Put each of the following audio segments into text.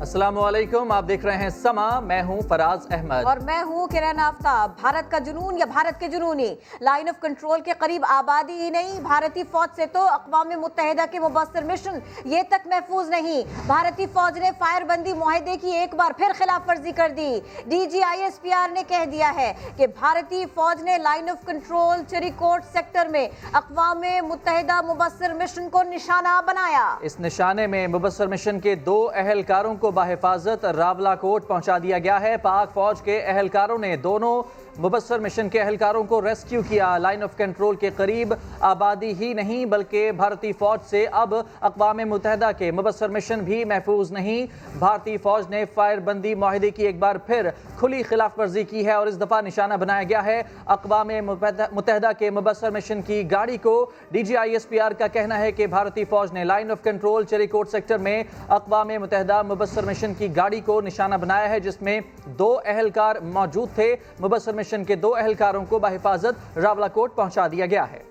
अस्सलाम वालेकुम, आप देख रहे हैं समा। मैं हूं फराज अहमद और मैं हूं किरण आफ्ताब। भारत का जुनून या भारत के जुनूनी, लाइन ऑफ कंट्रोल के करीब आबादी ही नहीं, भारतीय फौज से तो अक़वाम मुत्तहिदा के मुबस्सिर मिशन ये तक महफूज नहीं। भारतीय फौज ने फायरबंदी मुआहदे की एक बार फिर खिलाफ वर्जी कर दी। DGISPR ने कह दिया है कि भारतीय फौज ने लाइन ऑफ कंट्रोल चेरीकोट सेक्टर में अक़वाम मुत्तहिदा मुबस्सिर मिशन को निशाना बनाया। इस निशाने में मुबस्सिर मिशन के 2 अहलकारों को बाहिफाजत रावलाकोट पहुंचा दिया गया है। पाक फौज के अहलकारों ने दोनों मुबस्सिर मिशन के अहलकारों को रेस्क्यू किया। लाइन ऑफ कंट्रोल के करीब आबादी ही नहीं बल्कि भारतीय फौज से अब अक़वाम मुत्तहिदा के मुबस्सिर मिशन भी महफूज नहीं। भारतीय फौज ने फायरबंदी मुआहदे की एक बार फिर खुली खिलाफ वर्जी की है और इस दफ़ा निशाना बनाया गया है अक़वाम मुत्तहिदा के मुबस्सिर मिशन की गाड़ी को। DGISPR का कहना है कि भारतीय फौज ने लाइन ऑफ कंट्रोल चेरीकोट सेक्टर में अक़वाम मुत्तहिदा मुबस्सिर मिशन की गाड़ी को निशाना बनाया है, जिसमें 2 अहलकार मौजूद थे। मुबस्सिर मिशन के 2 अहलकारों को बाहिफाजत रावलाकोट पहुंचा दिया गया है।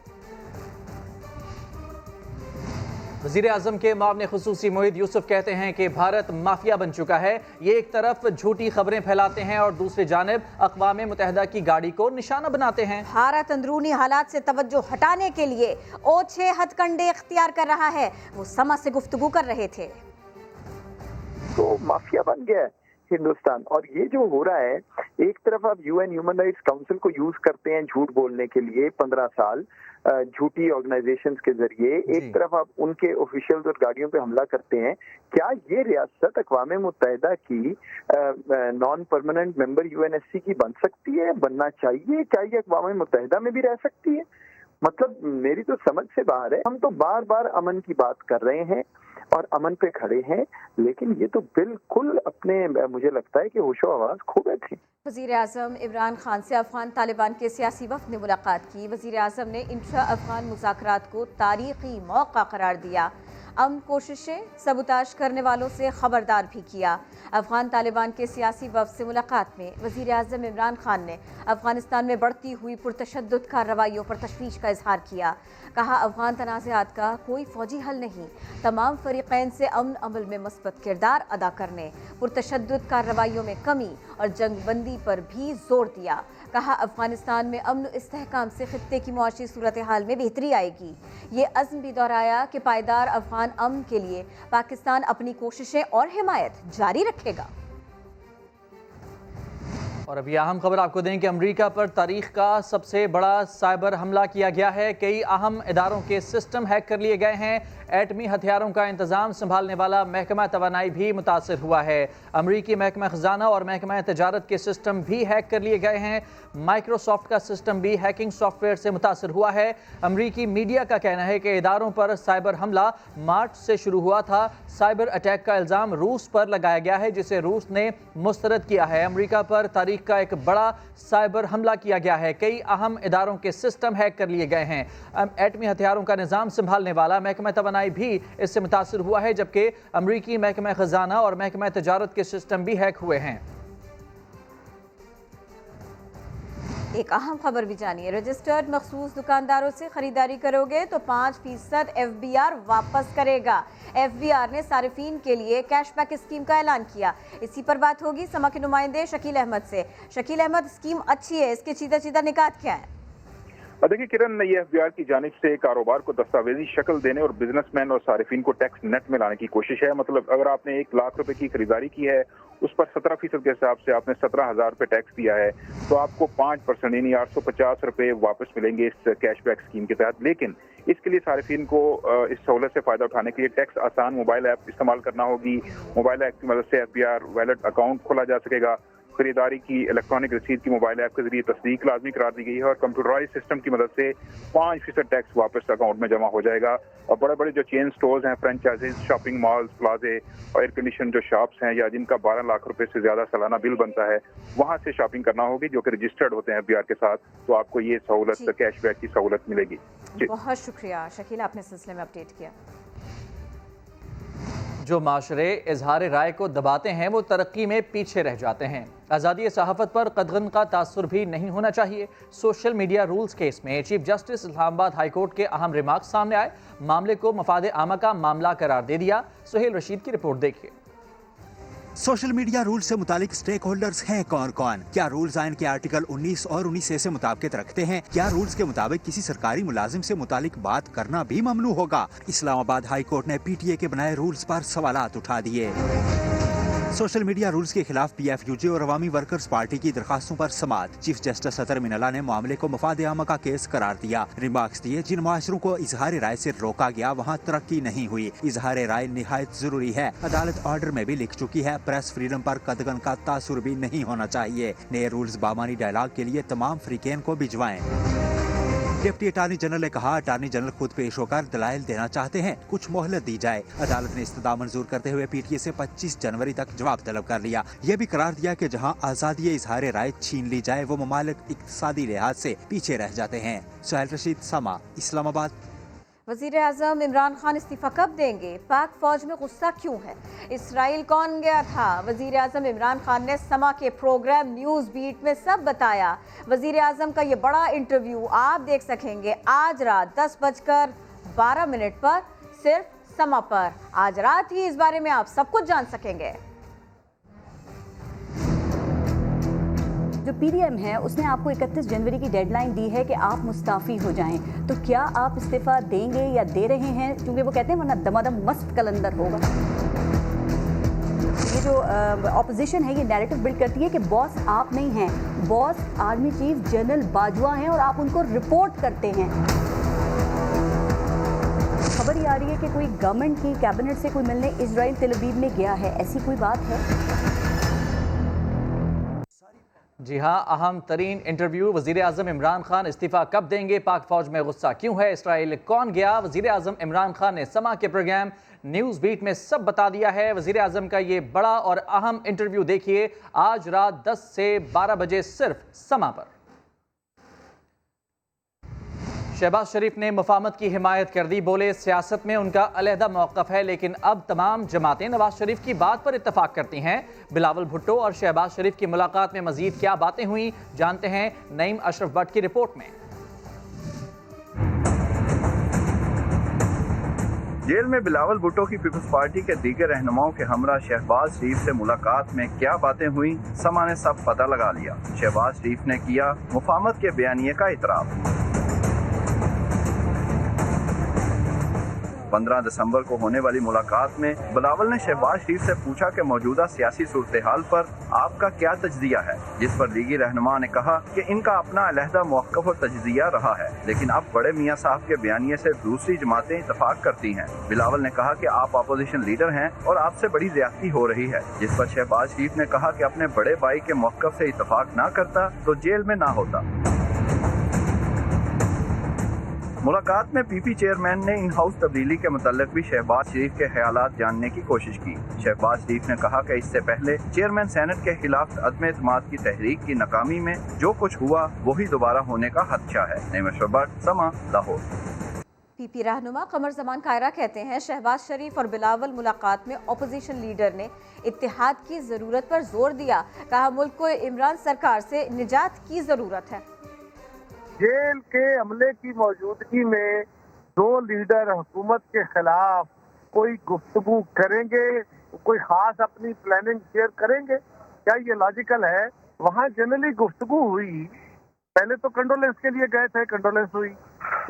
वज़ीर आज़म के मुआविन ख़ुसूसी मोहित यूसुफ कहते हैं कि भारत माफिया बन चुका है। ये एक तरफ झूठी खबरें फैलाते हैं और दूसरी जानिब अक़वाम मुत्तहिदा की गाड़ी को निशाना बनाते हैं। भारत अंदरूनी हालात से तवज्जो हटाने के लिए ओछे हथकंडे इख्तियार कर रहा है। वो समा से गुफ्तगू कर रहे थे। तो माफिया बन गया है हिंदुस्तान। और ये जो हो रहा है, एक तरफ आप UN ह्यूमन राइट्स काउंसिल को यूज करते हैं झूठ बोलने के लिए 15 साल झूठी ऑर्गेनाइजेशंस के जरिए, एक तरफ आप उनके ऑफिशियल्स और गाड़ियों पे हमला करते हैं। क्या ये रियासत अक़वाम मुत्तहिदा की नॉन परमानेंट मेंबर UNSC की बन सकती है? बनना चाहिए? क्या ये अक़वाम मुत्तहिदा में भी रह सकती है? मतलब मेरी तो समझ से बाहर है। हम तो बार बार अमन की बात कर रहे हैं और अमन पे खड़े हैं, लेकिन ये तो बिल्कुल अपने, मुझे लगता है कि होशो आवाज खो गए थे। वज़ीर आज़म इमरान खान से अफ़गान तालिबान के सियासी वफ़द ने मुलाकात की। वज़ीर आज़म ने इंट्रा अफ़गान मुज़ाकरात को तारीख़ी मौका करार दिया। अमन कोशिशें सबूताज करने वालों से ख़बरदार भी किया। अफ़गान तालिबान के सियासी वफ़द से मुलाकात में वज़ीर आज़म इमरान खान ने अफ़गानिस्तान में बढ़ती हुई पुरतशद्दुद कार्रवाइयों पर तशवीश का इजहार किया। कहा, अफ़गान तनाज़ात का कोई फ़ौजी हल नहीं, तमाम फ़रीक़ैन से अमन अमल में मस्बत किरदार अदा करने, पुरतशद्दुद कार्रवाइयों में कमी और जंगबंदी पर भी जोर दिया। कहा, अफ़गानिस्तान में अमन इस्तेहकाम से खित्ते की मुआशी सूरत हाल में बेहतरी आएगी। ये अज़्म भी दोहराया कि पायदार अफ़गान अमन के लिए पाकिस्तान अपनी कोशिशें और हिमायत जारी रखेगा। और अभी अहम खबर आपको दें कि अमेरिका पर तारीख का सबसे बड़ा साइबर हमला किया गया है। कई अहम इदारों के सिस्टम हैक कर लिए गए हैं। एटमी हथियारों का इंतज़ाम संभालने वाला महकमा तवानाई भी मुतासर हुआ है। अमरीकी महकमा ख़जाना और महकमा तजारत के सिस्टम भी हैक कर लिए गए हैं। माइक्रोसॉफ्ट का सिस्टम भी हैकिंग सॉफ्टवेयर से मुतासर हुआ है। अमरीकी मीडिया का कहना है कि इदारों पर साइबर हमला मार्च से शुरू हुआ था। साइबर अटैक का इल्ज़ाम रूस पर लगाया गया है, जिसे रूस ने मुस्तरद किया है। अमरीका पर तारीख का एक बड़ा साइबर हमला किया गया है। कई अहम इदारों के सिस्टम हैक कर लिए गए हैं। एटमी हथियारों का निज़ाम संभालने वाला महकमा तवानाई भी इससे मुतासर हुआ है, जबकि अमरीकी महकमा ख़जाना और महकमा तजारत के सिस्टम भी हैक हुए हैं। एक अहम खबर भी जानिए। रजिस्टर्ड मखसूस दुकानदारों से खरीदारी करोगे तो 5% FBR वापस करेगा। FBR ने सारिफीन के लिए कैशबैक स्कीम का ऐलान किया। इसी पर बात होगी समा के नुमाइंदे शकील अहमद से। शकील अहमद, स्कीम अच्छी है, इसके सीधा सीधा निकात क्या है? देखिए किरण, ये FBR की जानिब से कारोबार को दस्तावेजी शक्ल देने और बिजनेसमैन और सारिफीन को टैक्स नेट में लाने की कोशिश है। मतलब अगर आपने 1 लाख रुपए की खरीदारी की है, उस पर 17% के हिसाब से आपने 17,000 रुपये टैक्स दिया है, तो आपको 5% यानी 850 रुपये वापस मिलेंगे इस कैशबैक स्कीम के तहत। लेकिन इसके लिए सारिफीन को इस सहूलत से फ़ायदा उठाने के लिए टैक्स आसान मोबाइल ऐप इस्तेमाल करना होगी। मोबाइल ऐप की मदद से FBR वैलेट अकाउंट खोला जा सकेगा। खरीदारी की इलेक्ट्रॉनिक रसीद की मोबाइल ऐप के जरिए तस्दीक लाजमी करार दी गई है और कंप्यूटराइज सिस्टम की मदद से 5% टैक्स वापस अकाउंट में जमा हो जाएगा। और बड़े बड़े जो चेन स्टोर्स हैं, फ्रेंचाइजीज, शॉपिंग मॉल्स, प्लाजे और एयर कंडीशन जो शॉप्स हैं या जिनका 12 लाख रुपए से ज्यादा सालाना बिल बनता है, वहां से शॉपिंग करना होगी जो कि रजिस्टर्ड होते हैं FBR के साथ, तो आपको ये सहूलत, कैशबैक की सहूलत मिलेगी। बहुत शुक्रिया शकील, आपने सिलसिले में अपडेट किया। जो माशरे इजहार राय को दबाते हैं वो तरक्की में पीछे रह जाते हैं। आज़ादी सहाफ़त पर कदगन का तासुर भी नहीं होना चाहिए। सोशल मीडिया रूल्स केस में chief justice Islamabad high court के अहम रिमार्क्स सामने आए। मामले को मफाद आमा का मामला करार दे दिया। सुहेल रशीद की रिपोर्ट देखिए। सोशल मीडिया रूल से मुतालिक स्टेक होल्डर्स हैं कौन कौन? क्या रूल्स आइन के आर्टिकल 19 और 19A से मुताबिकत रखते हैं? क्या रूल्स के मुताबिक किसी सरकारी मुलाजिम से मुतालिक बात करना भी ममनू होगा? इस्लामाबाद हाई कोर्ट ने PTA के बनाए रूल्स पर सवालात उठा दिए। सोशल मीडिया रूल्स के खिलाफ PFUJ और अवामी वर्कर्स पार्टी की दरखास्तों पर समाअत। चीफ जस्टिस अतर मिनल्ला ने मामले को मफाद आमा का केस करार दिया। रिमार्क्स दिए, जिन माशरों को इजहार राय से रोका गया वहाँ तरक्की नहीं हुई। इजहार राय निहायत जरूरी है। अदालत ऑर्डर में भी लिख चुकी है, प्रेस फ्रीडम पर कदगन का तासुर भी नहीं होना चाहिए। नए रूल्स बामानी डायलॉग के लिए तमाम फ्रीकेन को भिजवाएं। डिप्टी अटार्नी जनरल ने कहा, अटार्नी जनरल खुद पेश होकर दलाइल देना चाहते हैं, कुछ मोहलत दी जाए। अदालत ने इस्तदा मंजूर करते हुए PTA से 25 जनवरी तक जवाब तलब कर लिया। यह भी करार दिया कि जहां आज़ादी इजहार राय छीन ली जाए वो ममालिक इक्तिसादी लिहाज से पीछे रह जाते हैं। सुहैल रशीद, समा, इस्लामाबाद। वज़ीर आज़म इमरान खान इस्तीफ़ा कब देंगे? पाक फौज में गुस्सा क्यों है? इसराइल कौन गया था? वज़ीर आज़म इमरान खान ने समा के प्रोग्राम न्यूज़ बीट में सब बताया। वज़ीर आज़म का ये बड़ा इंटरव्यू आप देख सकेंगे आज रात 10:12 पर सिर्फ समा पर। आज रात ही इस बारे में आप सब कुछ जान सकेंगे। जो PDM है उसने आपको 31 जनवरी की डेडलाइन दी है कि आप मुस्ताफ़ी हो जाएं, तो क्या आप इस्तीफ़ा देंगे या दे रहे हैं? क्योंकि वो कहते हैं वरना दमादम मस्त कलंदर होगा। ये जो ऑपोजिशन है ये नैरेटिव बिल्ड करती है कि बॉस आप नहीं हैं, boss army chief general Bajwa हैं और आप उनको रिपोर्ट करते हैं। खबर ये आ रही है कि कोई गवर्नमेंट की कैबिनेट से कोई मिलने इजराइल तेल अवीव में गया है, ऐसी कोई बात है? जी हाँ, अहम तरीन इंटरव्यू। वज़ीर आज़म इमरान खान इस्तीफ़ा कब देंगे? पाक फौज में गुस्सा क्यों है? इसराइल कौन गया? वज़ीर आज़म इमरान खान ने समा के प्रोग्राम न्यूज़ बीट में सब बता दिया है। वज़ीर आज़म का ये बड़ा और अहम इंटरव्यू देखिए आज रात 10 से 12 बजे सिर्फ समा पर। शहबाज शरीफ ने मुफाहमत की हिमायत कर दी। बोले, सियासत में उनका अलहदा मौक़िफ़ है, लेकिन अब तमाम जमातें नवाज शरीफ की बात पर इत्तफाक करती हैं। बिलावल भुट्टो और शहबाज शरीफ की मुलाकात में मजीद क्या बातें हुई, जानते हैं नईम अशरफ भट्ट की रिपोर्ट में। जेल में बिलावल भुट्टो की पीपल्स पार्टी के दीगर रहनुमाओं के हमरा शहबाज शरीफ से मुलाकात में क्या बातें हुई, समा ने सब पता लगा लिया। शहबाज शरीफ ने किया मुफाहमत के बयानिए का इतराफ़। 15 दिसंबर को होने वाली मुलाकात में बिलावल ने शहबाज शरीफ से पूछा कि मौजूदा सियासी सूरत हाल पर आपका क्या तजज़िया है, जिस पर लीगी रहनुमा ने कहा कि इनका अपना अलहदा मौक़िफ़ और तजज़िया रहा है, लेकिन अब बड़े मियाँ साहब के बयानिए से दूसरी जमातें इत्तफाक करती हैं। बिलावल ने कहा कि आप अपोजिशन लीडर हैं और आपसे बड़ी ज़्यादती हो रही है, जिस पर शहबाज शरीफ ने कहा कि अपने बड़े भाई के मौक़िफ़ से इत्तफाक ना करता तो जेल में ना होता। मुलाकात में PP चेयरमैन ने इन हाउस तब्दीली के मुताल्लिक भी शहबाज शरीफ के ख्यालात जानने की कोशिश की। शहबाज शरीफ ने कहा कि इससे पहले चेयरमैन सेनेट के खिलाफ अदम एतमाद की तहरीक की नाकामी में जो कुछ हुआ वही दोबारा होने का खदशा है। नईम अशरफ भट्ट, समा, लाहौर। PP रहनुमा कमर जमान कायरा कहते हैं शहबाज शरीफ और बिलावल मुलाकात में अपोजिशन लीडर ने इत्तेहाद की ज़रूरत पर जोर दिया। कहा, मुल्क को इमरान सरकार से निजात की ज़रूरत है। जेल के अमले की मौजूदगी में दो लीडर हुकूमत के खिलाफ कोई गुफ्तगू करेंगे, कोई खास अपनी प्लानिंग शेयर करेंगे? क्या ये लॉजिकल है? वहाँ जनरली गुफ्तगू हुई, पहले तो कंडोलेंस के लिए गए थे, कंडोलेंस हुई,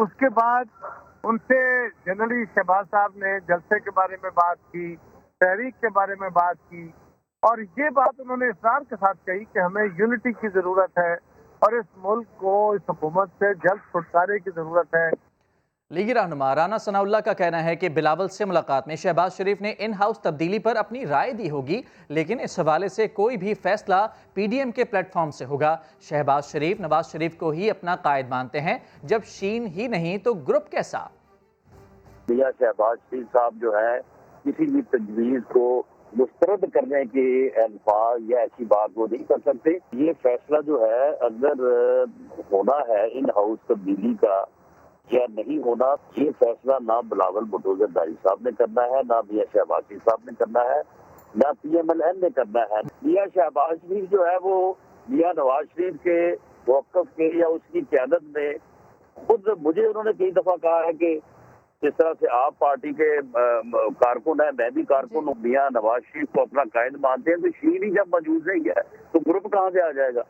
उसके बाद उनसे जनरली शहबाज साहब ने जलसे के बारे में बात की, तहरीक के बारे में बात की, और ये बात उन्होंने इसरार के साथ कही कि हमें यूनिटी की ज़रूरत है और इस मुल्क को इस हुकूमत से जल्द छुटकारे की ज़रूरत है। लीगी रहनुमा राना सनाउल्लाह का कहना है कि बिलावल से मुलाकात में शहबाज शरीफ ने इन हाउस तब्दीली पर अपनी राय दी होगी, लेकिन इस हवाले से कोई भी फैसला PDM के प्लेटफॉर्म से होगा। शहबाज शरीफ नवाज शरीफ को ही अपना कायद मानते हैं, जब शीन ही नहीं तो ग्रुप कैसा? मियां शहबाज शरीफ साहब जो है किसी भी तजवीज़ को मुस्तरद करने के अल्फाज या ऐसी बात वो नहीं कर सकते। ये फैसला जो है अगर होना है इन हाउस तब्दीली का या नहीं होना, ये फैसला ना बिलावल भुट्टो जरदारी साहब ने करना है, ना मियां शहबाज शरीफ साहब ने करना है, ना PMLN ने करना है। मियां शहबाज शरीफ जो है वो मियां नवाज शरीफ के मौक़िफ़ के या उसकी क़यादत में खुद मुझे उन्होंने कई दफ़ा कहा है कि جس طرح سے آپ پارٹی کے کارکن ہیں، میں بھی کارکن ہوں، میاں نواز شریف کو اپنا قائد مانتے ہیں، تو شیر ہی جب موجود نہیں ہے تو گروپ کہاں سے آ جائے گا؟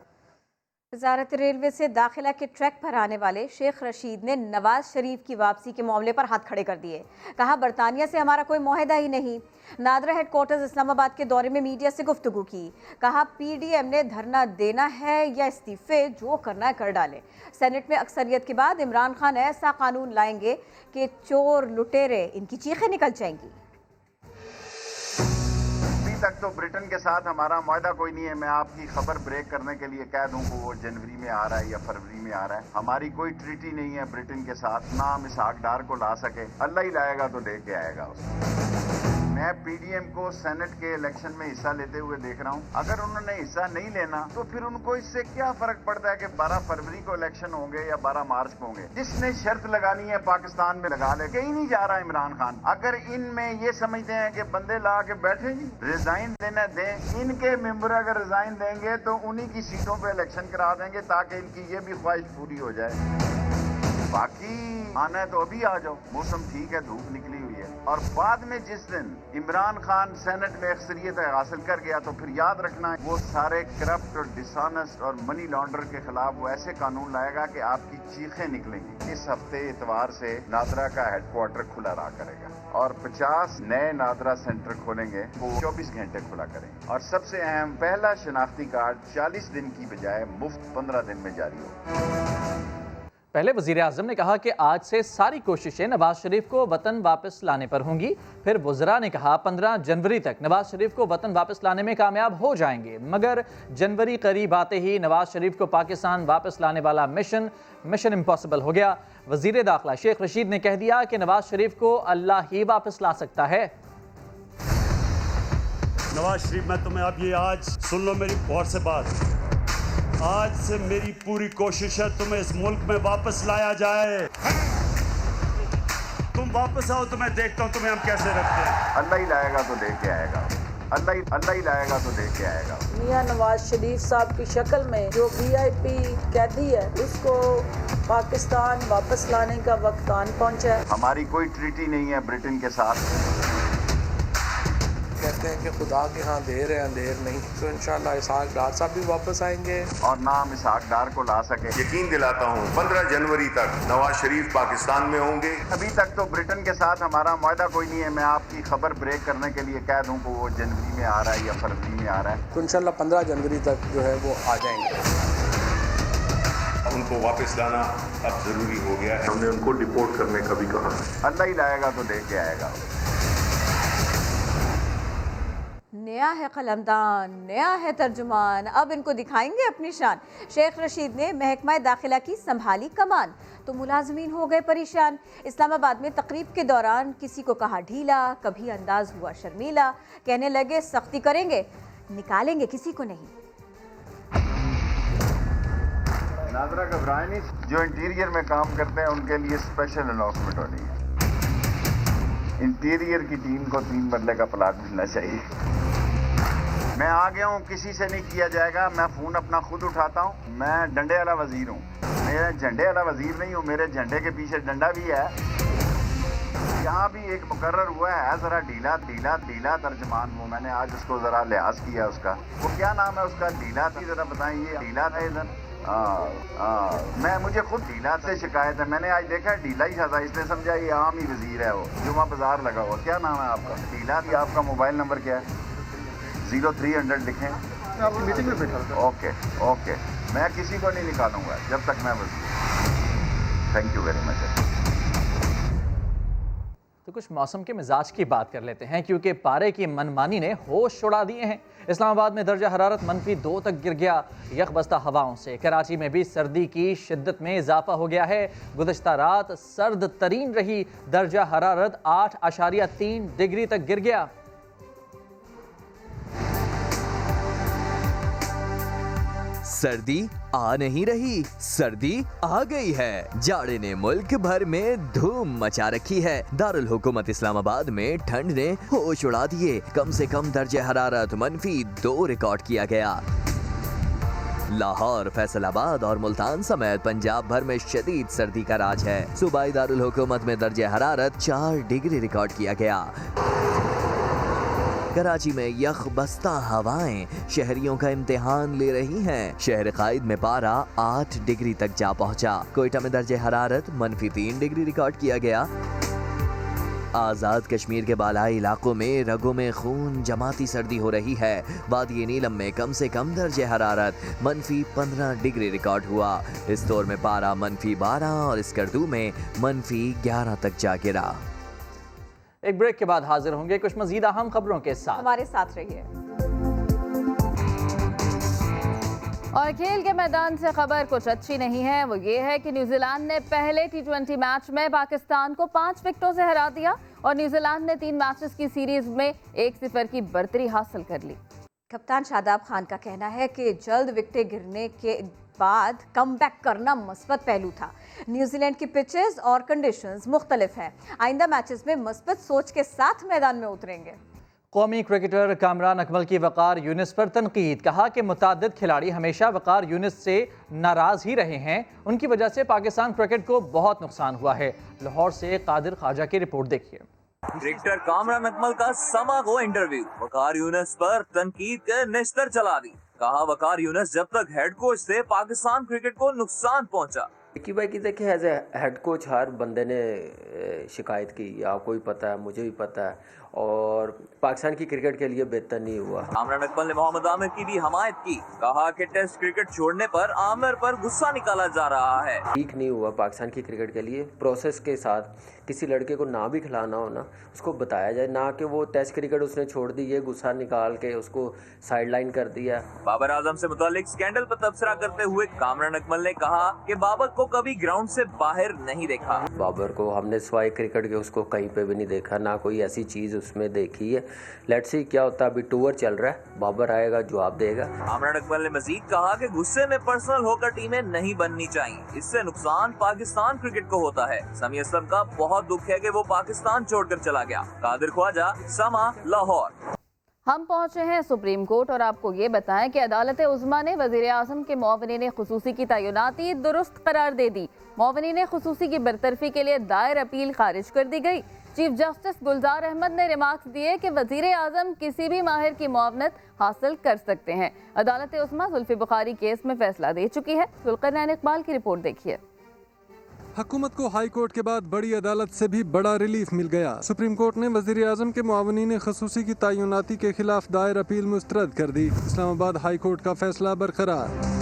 وزارت ریلوے سے داخلہ کے ٹریک پر آنے والے شیخ رشید نے نواز شریف کی واپسی کے معاملے پر ہاتھ کھڑے کر دیے. کہا برطانیہ سے ہمارا کوئی معاہدہ ہی نہیں. نادرا ہیڈ کوارٹرز اسلام آباد کے دورے میں میڈیا سے گفتگو کی. کہا پی ڈی ایم نے دھرنا دینا ہے یا استعفے جو کرنا ہے کر ڈالے. سینٹ میں اکثریت کے بعد عمران خان ایسا قانون لائیں گے کہ چور لٹیرے ان کی چیخیں نکل جائیں گی. تک تو برٹن کے ساتھ ہمارا معاہدہ کوئی نہیں ہے. میں آپ کی خبر بریک کرنے کے لیے کہہ دوں کہ وہ جنوری میں آ رہا ہے یا فروری میں آ رہا ہے. ہماری کوئی ٹریٹی نہیں ہے برٹن کے ساتھ. نہ ہم اسحاق ڈار کو لا سکے. اللہ ہی لائے گا تو لے کے آئے گا اس کو. میں پی ڈی ایم کو سینٹ کے الیکشن میں حصہ لیتے ہوئے دیکھ رہا ہوں. اگر انہوں نے حصہ نہیں لینا تو پھر ان کو اس سے کیا فرق پڑتا ہے کہ 12 فروری کو الیکشن ہوں گے یا 12 مارچ کو ہوں گے. جس نے شرط لگانی ہے پاکستان میں لگا لے. کہیں نہیں جا رہا عمران خان. اگر ان میں یہ سمجھتے ہیں کہ بندے لا کے بیٹھے جی ریزائن دینا دیں. ان کے ممبر اگر ریزائن دیں گے تو انہی کی سیٹوں پہ الیکشن کرا دیں گے تاکہ ان کی یہ بھی خواہش پوری ہو جائے. باقی آنا ہے تو ابھی آ جاؤ. موسم ٹھیک ہے, دھوپ نکلی ہوئی ہے. اور بعد میں جس دن عمران خان سینٹ میں اکثریت حاصل کر گیا تو پھر یاد رکھنا وہ سارے کرپٹ اور ڈسانسٹ اور منی لانڈر کے خلاف وہ ایسے قانون لائے گا کہ آپ کی چیخیں نکلیں گی. اس ہفتے اتوار سے نادرا کا ہیڈ کوارٹر کھلا رہا کرے گا اور 50 نئے نادرا سینٹر کھولیں گے. وہ 24 گھنٹے کھلا کریں گے. اور سب سے اہم پہلا شناختی کارڈ 40 دن کی بجائے مفت 15 دن میں جاری ہو. پہلے وزیر اعظم نے کہا کہ آج سے ساری کوششیں نواز شریف کو وطن واپس لانے پر ہوں گی. پھر وزراء نے کہا 15 جنوری تک نواز شریف کو وطن واپس لانے میں کامیاب ہو جائیں گے. مگر جنوری قریب آتے ہی نواز شریف کو پاکستان واپس لانے والا مشن امپاسبل ہو گیا. وزیر داخلہ شیخ رشید نے کہہ دیا کہ نواز شریف کو اللہ ہی واپس لا سکتا ہے. نواز شریف میں تمہیں اب یہ آج سن لو میری غور سے بات. آج سے میری پوری کوشش ہے تمہیں اس ملک میں واپس لایا جائے. تم واپس آؤ تو میں دیکھتا ہوں تمہیں ہم کیسے رکھتے ہیں. اللہ ہی لائے گا تو لے کے آئے گا. اللہ ہی لائے گا تو لے کے آئے گا. میاں نواز شریف صاحب کی شکل میں جو VIP قیدی ہے اس کو پاکستان واپس لانے کا وقت آن پہنچا ہے. ہماری کوئی ٹریٹی نہیں ہے برٹن کے ساتھ. کہتے ہیں کہ خدا کے ہاں دیر ہے اندھیر نہیں. تو انشاءاللہ اسحاق ڈار صاحب بھی واپس آئیں گے اور نہ ہم اسحاق ڈار کو لا سکے. یقین دلاتا ہوں 15 جنوری تک نواز شریف پاکستان میں ہوں گے. ابھی تک تو برٹن کے ساتھ ہمارا معاہدہ کوئی نہیں ہے. میں آپ کی خبر بریک کرنے کے لیے کہہ دوں کہ وہ جنوری میں آ رہا ہے یا فروری میں آ رہا ہے. تو انشاءاللہ 15 جنوری تک جو ہے وہ آ جائیں گے. ان کو واپس لانا اب ضروری ہو گیا ہے. ہم نے ان کو ڈپورٹ کرنے کا بھی کہا. اللہ ہی لائے گا تو لے کے آئے گا. نیا ہے قلمدان, نیا ہے ترجمان, اب ان کو دکھائیں گے اپنی شان. شیخ رشید نے محکمہ داخلہ کی سنبھالی کمان تو ملازمین ہو گئے پریشان. اسلام آباد میں تقریب کے دوران کسی کو کہا ڈھیلا, کبھی انداز ہوا شرمیلا. کہنے لگے سختی کریں گے, نکالیں گے کسی کو نہیں. ناظرہ گھبرائیں نہیں, جو انٹیریئر میں کام کرتے ہیں ان کے لیے اسپیشل اناؤنسمنٹ ہونی ہے. انٹیریئر کی ٹیم کو 3 مرلے کا پلاٹ ملنا چاہیے. میں آ گیا ہوں, کسی سے نہیں کیا جائے گا. میں فون اپنا خود اٹھاتا ہوں. میں ڈنڈے والا وزیر ہوں. میں جھنڈے والا وزیر نہیں ہوں, میرے جھنڈے کے پیچھے ڈنڈا بھی ہے. یہاں بھی ایک مقرر ہوا ہے ذرا ڈھیلا ترجمان. وہ میں نے آج اس کو ذرا لحاظ کیا. اس کا وہ کیا نام ہے اس کا, ڈھیلا تھی, ذرا بتائیں. یہ ڈھیلا تھا ادھر. مجھے خود ڈھیلا سے شکایت ہے. میں نے آج دیکھا ڈھیلا ہی تھا, اس نے سمجھا یہ عام ہی وزیر ہے. وہ جمعہ بازار لگا ہوا. کیا نام ہے آپ کا؟ ڈھیلا. آپ کا موبائل نمبر کیا ہے؟ 0300 لکھیں. آپ کی میٹنگ میں بیٹھا تھا. اوکے. میں کسی کو نہیں نکالوں گا جب تک میں وزیر. Thank you very much. تو کچھ موسم کے مزاج کی بات کر لیتے ہیں کیونکہ پارے کی منمانی نے ہوش اڑا دیے ہیں. اسلام آباد میں درجہ حرارت -2 تک گر گیا. یخ بستہ ہواؤں سے کراچی میں بھی سردی کی شدت میں اضافہ ہو گیا ہے. گزشتہ رات سرد ترین رہی. درجہ حرارت 8.3 ڈگری تک گر گیا. سردی آ نہیں رہی, سردی آ گئی ہے. جاڑے نے ملک بھر میں دھوم مچا رکھی ہے. دارالحکومت اسلام آباد میں ٹھنڈ نے ہوش اڑا دیے. کم سے کم درجہ حرارت -2 ریکارڈ کیا گیا. लाहौर, फैसलाबाद और मुल्तान समेत पंजाब भर में शदीद सर्दी का राज है। सूबाई दारुल हुकूमत में दर्जे हरारत 4 डिग्री रिकॉर्ड किया गया। कराची में यख बस्ता हवाएं शहरियों का इम्तिहान ले रही हैं। शहर कायद में पारा 8 डिग्री तक जा पहुंचा। कोयटा में दर्जे हरारत -3 डिग्री रिकॉर्ड किया गया। आज़ाद कश्मीर के बालाई इलाकों में रगों में खून जमाती सर्दी हो रही है। वादी नीलम में कम से कम दर्जे हरारत -15 डिग्री रिकॉर्ड हुआ। इस दौर में पारा -12 और स्कर्दू में -11 तक जा गिरा। एक ब्रेक के बाद हाजिर होंगे कुछ मजीद अहम खबरों के साथ। हमारे साथ रहिए। और खेल के मैदान से खबर कुछ अच्छी नहीं है। वो ये है कि न्यूजीलैंड ने पहले T20 मैच में पाकिस्तान को 5 विकेटों से हरा दिया और न्यूजीलैंड ने 3 मैचेस की सीरीज में 1-0 की बढ़तरी हासिल कर ली। कप्तान शादाब खान का कहना है कि जल्द विकेटें गिरने के बाद कमबैक करना मस्बत पहलू था। न्यूजीलैंड की पिचेस और कंडीशंस मुख्तलिफ हैं। आइंदा मैचेस में मस्बत सोच के साथ मैदान में उतरेंगे। कौमी क्रिकेटर कामरान अकमल की वकार यूनिस पर तनकीद। कहा कि मुताद्दिद खिलाड़ी हमेशा वकार यूनिस से नाराज ही रहे हैं। उनकी वजह से पाकिस्तान क्रिकेट को बहुत नुकसान हुआ है। लाहौर से कादिर ख्वाजा की रिपोर्ट देखिए। क्रिकेटर कामरान अकमल का समा को इंटरव्यू। वकार यूनिस पर तनकीद के निश्तर चला दी। कहा वकार यूनिस जब तक हेड कोच थे पाकिस्तान क्रिकेट को नुकसान पहुंचा। की भाई की देखिए एज ए हेड कोच हर बंदे ने शिकायत की, आपको भी पता है, मुझे भी पता है, और पाकिस्तान की क्रिकेट के लिए बेहतर नहीं हुआ। कामरान अकमल ने मोहम्मद आमिर की भी हमायत की। कहा कि टेस्ट क्रिकेट छोड़ने पर आमिर पर गुस्सा निकाला जा रहा है। ठीक नहीं हुआ पाकिस्तान की क्रिकेट के लिए। प्रोसेस के साथ किसी लड़के को ना भी खिलाना हो ना, उसको बताया जाए, ना कि वो टेस्ट क्रिकेट उसने छोड़ दी, ये गुस्सा निकाल के उसको साइडलाइन कर दिया। बाबर आजम से मुतालिक स्कैंडल पर तबसरा करते हुए कामरान अकमल ने कहा कि बाबर को कभी ग्राउंड से बाहर नहीं देखा। बाबर को हमने सिवाय क्रिकेट के उसको कहीं पे भी नहीं देखा, ना कोई ऐसी चीज उसमें देखी है। लेट्स सी क्या होता है। अभी टूर चल रहा है, बाबर आएगा, जवाब देगा। कामरान अकमल ने मजीद कहा कि गुस्से में पर्सनल होकर टीमें नहीं बननी चाहिए, इससे नुकसान पाकिस्तान क्रिकेट को होता है। समी असलम का बहुत दुख है कि वो पाकिस्तान छोड़कर चला गया। कादिर ख्वाजा, समा, लाहौर। हम पहुंचे हैं सुप्रीम कोर्ट और आपको ये बताएं कि अदालत उज़्मा ने वज़ीर आज़म के मुआविनीन ख़ुसूसी की तैनाती दुरुस्त करार दे दी। मुआविनीन ख़ुसूसी की बरतरफी के लिए दायर अपील खारिज कर दी गई। चीफ जस्टिस गुलजार अहमद ने रिमार्क्स दिए कि वज़ीर आज़म किसी भी माहिर की मुआवनत हासिल कर सकते हैं। अदालत उज़्मा जुल्फ़ी बुखारी केस में फैसला दे चुकी है। जुल्क़रनैन इकबाल की रिपोर्ट देखिए। हुकूमत को हाई कोर्ट के बाद बड़ी अदालत से भी बड़ा रिलीफ मिल गया। सुप्रीम कोर्ट ने वज़ीर आज़म के मुआवनीन ख़ुसूसी की तैनाती के खिलाफ दायर अपील मुस्तरद कर दी। इस्लामाबाद हाई कोर्ट का फैसला बरकरार।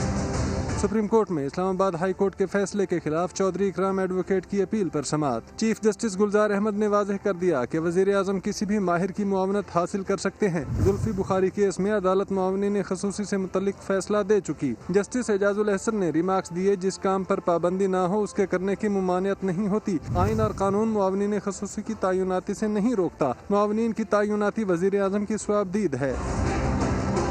सुप्रीम कोर्ट में इस्लामाबाद हाई कोर्ट के फैसले के खिलाफ चौधरी इकराम एडवोकेट की अपील पर समाअत। चीफ जस्टिस गुलजार अहमद ने वाज़ेह कर दिया कि वज़ीर आज़म किसी भी माहिर की मुआवनत हासिल कर सकते हैं। जुल्फ़ी बुखारी केस में अदालत मुआवनीन ख़ुसूसी से मुतल्लिक फैसला दे चुकी। जस्टिस एजाजुल एहसन ने रिमार्क्स दिए, जिस काम पर पाबंदी ना हो उसके करने की मुमानियत नहीं होती। आइन और कानून मुआवनीन ख़ुसूसी की तैनाती से नहीं रोकता। मुआवनीन की तैनाती वज़ीर आज़म की स्वाबदीद है।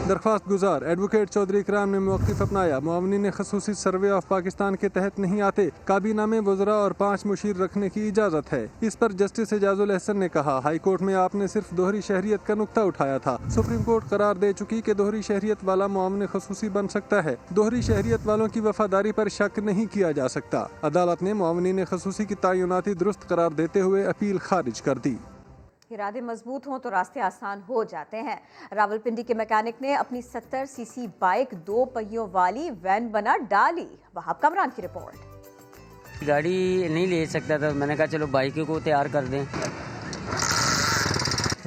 दरख्वास्त गुजार एडवोकेट चौधरी इकराम ने मौक़िफ़ अपनाया। मुआवनीन ख़ुसूसी सर्वे ऑफ पाकिस्तान के तहत नहीं आते। काबीना में वज़रा और 5 मुशीर रखने की इजाज़त है। इस पर जस्टिस एजाजुल एहसन ने कहा, हाई कोर्ट में आपने सिर्फ दोहरी शहरियत का नुक्ता उठाया था। सुप्रीम कोर्ट करार दे चुकी कि दोहरी शहरियत वाला मुआवन ख़ुसूसी बन सकता है। दोहरी शहरियत वालों की वफादारी पर शक नहीं किया जा सकता। अदालत ने मुआवनीन ख़ुसूसी की तैनाती दुरुस्त करार देते हुए अपील खारिज कर दी। इरादे मजबूत हों तो रास्ते आसान हो जाते हैं। रावलपिंडी के मैकेनिक ने अपनी 70 सीसी बाइक 2 पहियों वाली वैन बना डाली। वहाब कमरान की रिपोर्ट। गाड़ी नहीं ले सकता था, मैंने कहा चलो बाइक को तैयार कर दें।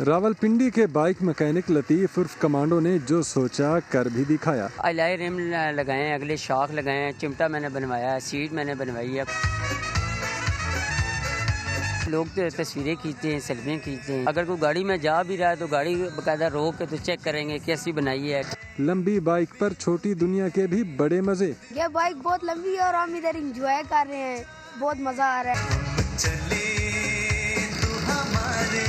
रावलपिंडी के बाइक मैकेनिक लतीफ उर्फ कमांडो ने जो सोचा कर भी दिखाया। अलाई रिम लगाए हैं, अगले शाख लगाए हैं, चिमटा मैंने बनवाया है, सीट मैंने बनवाई है। लोग तो तस्वीरें खींचते हैं, सेल्फियाँ खींचते हैं। अगर कोई गाड़ी में जा भी रहा है तो गाड़ी बाकायदा रोक के तो चेक करेंगे कैसी बनाई है। लंबी बाइक पर छोटी दुनिया के भी बड़े मजे। ये बाइक बहुत लंबी है और हम इधर एंजॉय कर रहे हैं, बहुत मजा आ रहा है। चले तू हमारे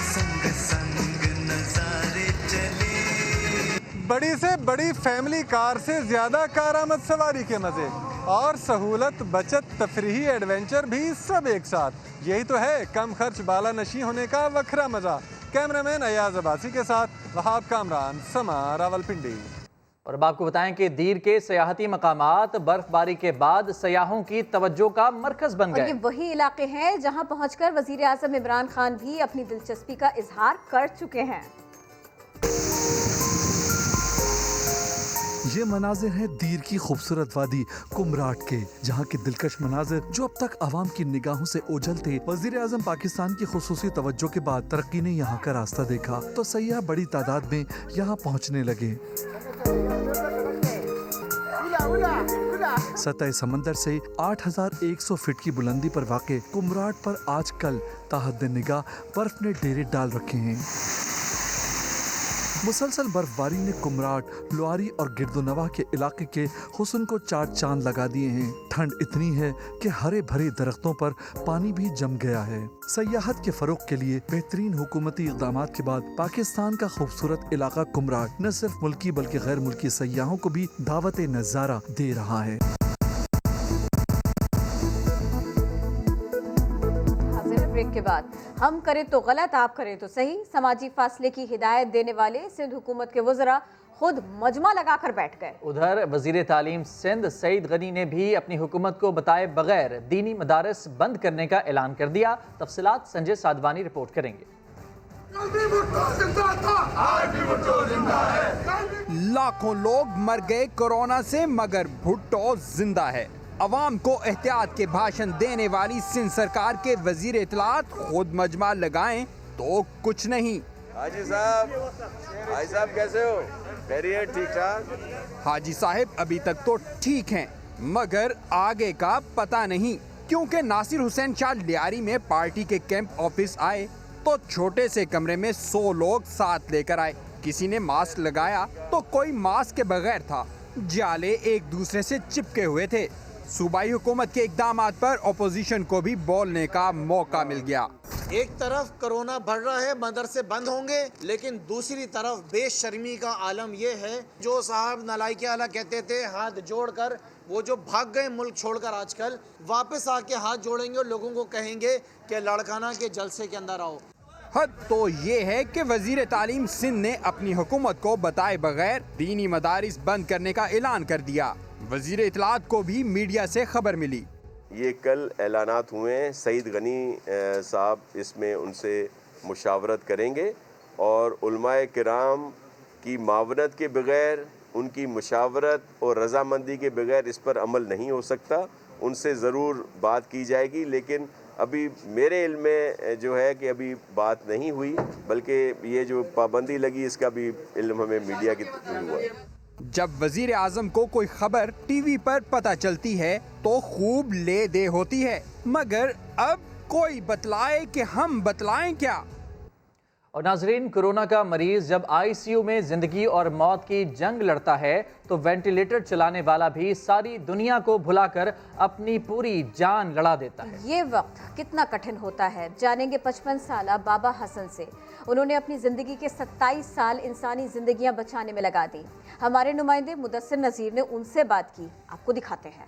संग संग नजारे चले। बड़ी से बड़ी फैमिली कार से ज्यादा कारामद सवारी के मजे और सहूलत, बचत, तफरीही, एडवेंचर भी सब एक साथ। यही तो है कम खर्च बाला नशी होने का वखरा मजा। कैमरामैन अयाज अब्बासी के साथ वहाब कामरान, समा, रावलपिंडी। اور اب آپ کو بتائیں کہ دیر کے سیاحتی مقامات برف باری کے بعد سیاحوں کی توجہ کا مرکز بن اور گئے۔ یہ وہی علاقے ہیں جہاں پہنچ کر وزیر اعظم عمران خان بھی اپنی دلچسپی کا اظہار کر چکے ہیں۔ یہ مناظر ہیں دیر کی خوبصورت وادی کمراٹ کے، جہاں کے دلکش مناظر جو اب تک عوام کی نگاہوں سے اوجھل تھے۔ وزیر اعظم پاکستان کی خصوصی توجہ کے بعد ترقی نے یہاں کا راستہ دیکھا تو سیاح بڑی تعداد میں یہاں پہنچنے لگے۔ سطح سمندر سے 8100 فٹ کی بلندی پر واقع کمراٹ پر آج کل تحت نگاہ برف نے ڈیرے ڈال رکھے ہیں۔ مسلسل برف باری نے کمراٹ، لواری اور گرد و نواح کے علاقے کے حسن کو چار چاند لگا دیے ہیں۔ ٹھنڈ اتنی ہے کہ ہرے بھرے درختوں پر پانی بھی جم گیا ہے۔ سیاحت کے فروغ کے لیے بہترین حکومتی اقدامات کے بعد پاکستان کا خوبصورت علاقہ کمراٹ نہ صرف ملکی بلکہ غیر ملکی سیاحوں کو بھی دعوت نظارہ دے رہا ہے۔ بریک کے بعد ہم کریں تو غلط، آپ کریں تو صحیح، سماجی فاصلے کی ہدایت دینے والے سندھ حکومت کے وزراء خود مجمع لگا کر بیٹھ گئے۔ ادھر وزیر تعلیم سندھ سعید غنی نے بھی اپنی حکومت کو بتائے بغیر دینی مدارس بند کرنے کا اعلان کر دیا۔ تفصیلات سنجے سادوانی رپورٹ کریں گے۔ لاکھوں لوگ مر گئے کورونا سے مگر بھٹو زندہ ہے۔ عوام کو احتیاط کے بھاشن دینے والی سندھ سرکار کے وزیر اطلاعات خود مجمع لگائیں تو کچھ نہیں۔ حاجی صاحب کیسے ہو؟ خیریت؟ ٹھیک ٹھاک؟ حاجی صاحب ابھی تک تو ٹھیک ہیں مگر آگے کا پتہ نہیں، کیونکہ ناصر حسین شاہ لیاری میں پارٹی کے کیمپ آفس آئے تو چھوٹے سے کمرے میں 100 لوگ ساتھ لے کر آئے۔ کسی نے ماسک لگایا تو کوئی ماسک کے بغیر تھا، جالے ایک دوسرے سے چپکے ہوئے تھے۔ صوبائی حکومت کے اقدامات پر اپوزیشن کو بھی بولنے کا موقع مل گیا۔ ایک طرف کرونا بڑھ رہا ہے، مدرسے بند ہوں گے، لیکن دوسری طرف بے شرمی کا عالم یہ ہے جو صاحب نالائکی اعلیٰ کہتے تھے ہاتھ جوڑ کر، وہ جو بھاگ گئے ملک چھوڑ کر آج کل واپس آ کے ہاتھ جوڑیں گے اور لوگوں کو کہیں گے کہ لڑکانہ کے جلسے کے اندر آؤ۔ حد تو یہ ہے کہ وزیر تعلیم سندھ نے اپنی حکومت کو بتائے بغیر دینی مدارس بند کرنے کا اعلان کر دیا۔ وزیر اطلاعات کو بھی میڈیا سے خبر ملی۔ یہ کل اعلانات ہوئے ہیں، سعید غنی صاحب اس میں ان سے مشاورت کریں گے اور علماء کرام کی معاونت کے بغیر، ان کی مشاورت اور رضامندی کے بغیر اس پر عمل نہیں ہو سکتا۔ ان سے ضرور بات کی جائے گی، لیکن ابھی میرے علم میں جو ہے کہ ابھی بات نہیں ہوئی، بلکہ یہ جو پابندی لگی اس کا بھی علم ہمیں میڈیا کے تھرو ہوا ہے۔ جب وزیر اعظم کو کوئی خبر ٹی وی پر پتہ چلتی ہے تو خوب لے دے ہوتی ہے، مگر اب کوئی بتلائے کہ ہم بتلائیں کیا۔ اور ناظرین، کورونا کا مریض جب آئی سی یو میں زندگی اور موت کی جنگ لڑتا ہے تو وینٹیلیٹر چلانے والا بھی ساری دنیا کو بھلا کر اپنی پوری جان لڑا دیتا ہے۔ یہ وقت کتنا کٹھن ہوتا ہے، جانیں گے 55 سالہ بابا حسن سے۔ انہوں نے اپنی زندگی کے 27 سال انسانی زندگیاں بچانے میں لگا دی۔ ہمارے نمائندے مدثر نذیر نے ان سے بات کی، آپ کو دکھاتے ہیں۔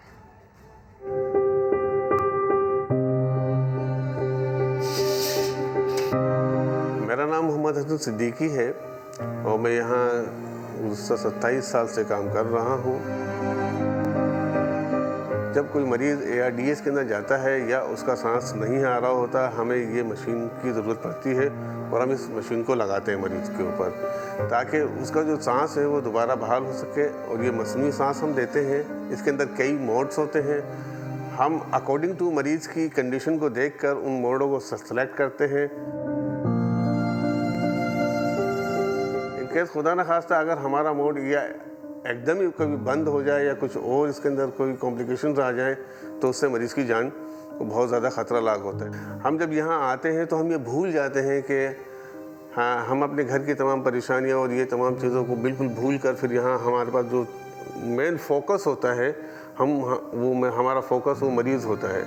میرا نام محمد حسن صدیقی ہے اور میں یہاں گزشتہ 27 سال سے کام کر رہا ہوں۔ جب کوئی مریض ARDS کے اندر جاتا ہے یا اس کا سانس نہیں آ رہا ہوتا، ہمیں یہ مشین کی ضرورت پڑتی ہے اور ہم اس مشین کو لگاتے ہیں مریض کے اوپر تاکہ اس کا جو سانس ہے وہ دوبارہ بحال ہو سکے۔ اور یہ مصنوعی سانس ہم دیتے ہیں، اس کے اندر کئی موڈز ہوتے ہیں۔ ہم اکارڈنگ ٹو مریض کی کنڈیشن کو دیکھ کر ان موڈوں کو سلیکٹ کرتے ہیں۔ خدا نخواستہ اگر ہمارا موڈ یا ایک دم ہی کبھی بند ہو جائے یا کچھ اور اس کے اندر کوئی کمپلیکیشنز آ جائیں تو اس سے مریض کی جان کو بہت زیادہ خطرہ لاحق ہوتا ہے۔ ہم جب یہاں آتے ہیں تو ہم یہ بھول جاتے ہیں کہ ہاں ہم اپنے گھر کی تمام پریشانیاں اور یہ تمام چیزوں کو بالکل بھول کر پھر یہاں ہمارے پاس جو مین فوکس ہوتا ہے ہمارا فوکس وہ مریض ہوتا ہے۔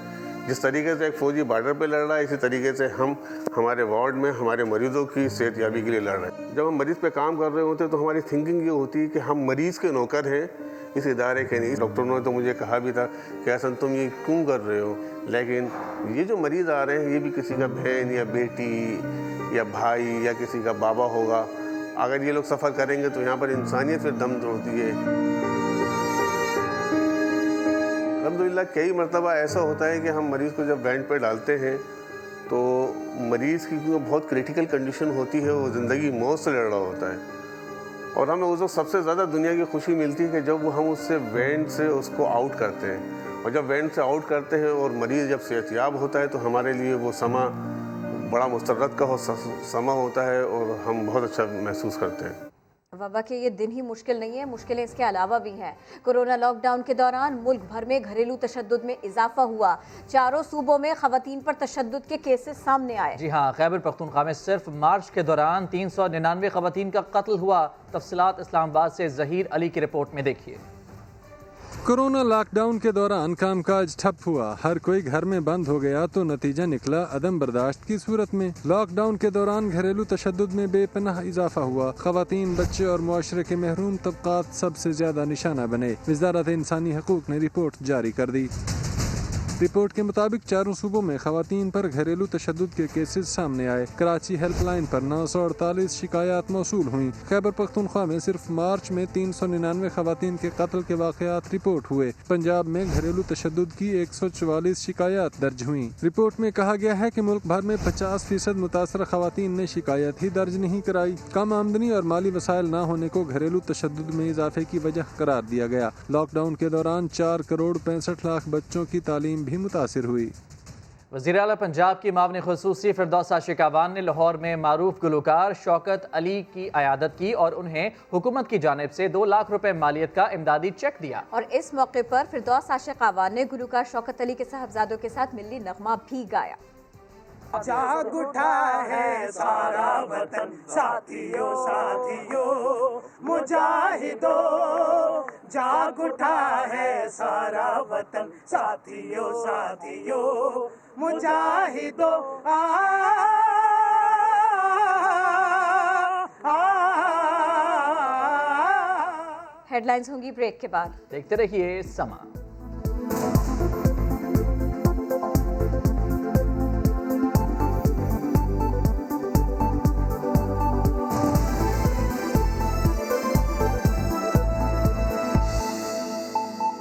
جس طریقے سے ایک فوجی بارڈر پہ لڑ رہا ہے، اسی طریقے سے ہم ہمارے وارڈ میں ہمارے مریضوں کی صحت یابی کے لیے لڑ رہے ہیں۔ جب ہم مریض پہ کام کر رہے ہوتے ہیں تو ہماری تھنکنگ یہ ہوتی ہے کہ ہم مریض کے نوکر ہیں، اس ادارے کے نہیں۔ ڈاکٹروں نے تو مجھے کہا بھی تھا کہ حسن تم یہ کیوں کر رہے ہو، لیکن یہ جو مریض آ رہے ہیں یہ بھی کسی کا بہن یا بیٹی یا بھائی یا کسی کا بابا ہوگا۔ अगर ये लोग सफ़र करेंगे तो यहाँ पर इंसानियत फिर दम तोड़ती है। अल्हम्दुलिल्लाह कई मरतबा ऐसा होता है कि हम मरीज़ को जब वैन पर डालते हैं तो मरीज़ की बहुत क्रिटिकल कंडीशन होती है, वो ज़िंदगी मौत से लड़ रहा होता है, और हमें उस वक्त सबसे ज़्यादा दुनिया की खुशी मिलती है कि जब वो हम उससे वैन से उसको आउट करते हैं, और जब वैन से आउट करते हैं और मरीज़ जब सेहतयाब होता है तो हमारे लिए वो समा बड़ा मुस्तरद का समा होता है और हम बहुत अच्छा महसूस करते हैं। वबा के ये दिन ही मुश्किल नहीं है, मुश्किलें इसके अलावा भी हैं। कोरोना लॉकडाउन के दौरान मुल्क भर में घरेलू तशद्दुद में इजाफा हुआ। 4 सूबों में खवातीन पर तशद्दुद के केसेस सामने आए। जी हाँ, खैबर पख्तूनख्वा में सिर्फ मार्च के दौरान 399 खवातीन का कत्ल हुआ। तफसीलात इस्लामाबाद से जहीर अली की रिपोर्ट में देखिए। कोरोना लॉकडाउन के दौरान कामकाज ठप हुआ, हर कोई घर में बंद हो गया तो नतीजा निकला अदम बर्दाश्त की सूरत में। लॉकडाउन के दौरान घरेलू तशद्दुद में बेपनाह इजाफा हुआ। खवातीन, बच्चे और मुआशरे के महरूम तबकात सबसे ज्यादा निशाना बने। वजारत इंसानी हकूक ने रिपोर्ट जारी कर दी। रिपोर्ट के मुताबिक 4 सूबों में खवातीन पर घरेलू तशद्दुद के केसेस सामने आए। कराची हेल्पलाइन पर 948 शिकायत मौसूल हुई। खैबर पख्तूनख्वा में सिर्फ मार्च में 399 खवातीन के कत्ल के वाक़यात रिपोर्ट हुए। पंजाब में घरेलू तशद्दुद की 144 शिकायत दर्ज हुई। रिपोर्ट में कहा गया है कि मुल्क भर में 50% मुतासर खवातीन ने शिकायत ही दर्ज नहीं कराई। कम आमदनी और माली वसाइल न होने को घरेलू तशद्दुद में इजाफे की वजह करार दिया गया। लॉकडाउन के दौरान 4 करोड़ 65 लाख बच्चों की तालीम भी मुतासिर हुई। वज़ीर आला पंजाब की मावने खुसूसी फिरदौस आशिक आवान ने लाहौर में मारूफ गुलकार शौकत अली की अयादत की और उन्हें हुकूमत की जानिब से 2 लाख रुपए मालियत का इमदादी चेक दिया। और इस मौके पर फिरदौस आशिक आवान ने गुलकार शौकत अली के साहबजादों के साथ मिलनी नगमा भी गाया। जाग उठा है सारा वतन साथियों साथियों मुजाहिदों, जाग उठा है सारा वतन साथियों साथियों मुजाहिदों। हेडलाइंस होंगी ब्रेक के बाद, देखते रहिए समा।